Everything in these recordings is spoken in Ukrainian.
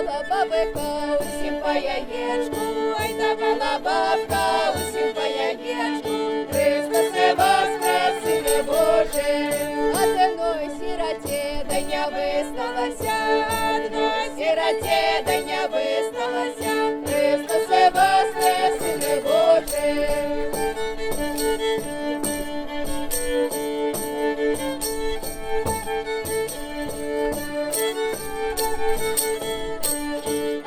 давала бабика усім по яєчку, ой, давала бабка усім по яєчку. Христосе воскрес, Сине Божий, а одной сироте дня висталася, одной сироте дня висталася. Христосе воскрес, Сине Божий.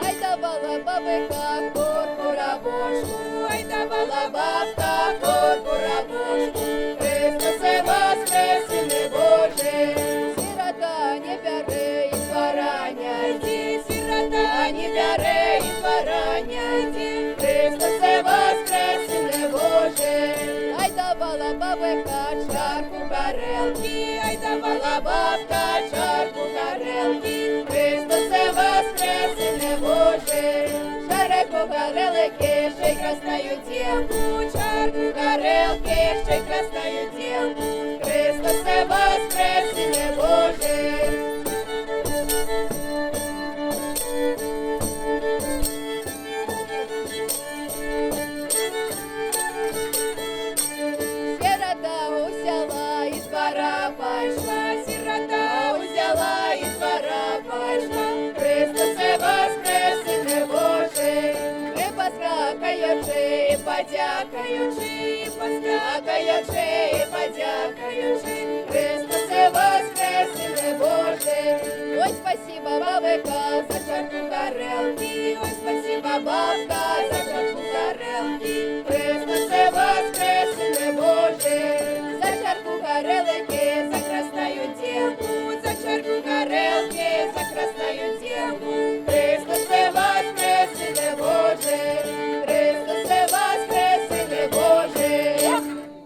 Ай, давала бабика корку рабошку, ай, давала бабка корку рабошку. Христосе воскрес, Сине Божий. Сирота не бери із варання йти, сирота не бери із варання йти. Христосе воскрес, Сине Божий. Ай, давала бабика чарку горелки, ай, давала бабка чарку горелки. Христосе воскрес, Сине Божий. Чарку горелки, ще й красною дівку, чарку горелки, ще й красною дівку. Христосе воскрес, Сине Божий. Сирота узяла із двора пошла, сирота узяла із двора пошла. Христосе воскрес, Сине Божий. Ми поскакаючи, подякаючи, поскакаючи, подякаючи. Христосе воскрес, Сине Божий. Ой, спасибо, бабика, за чарку горелки, ой, спасибо, бабка, за чарку горелки. Христосе воскрес, Сине Божий. За чарку горелки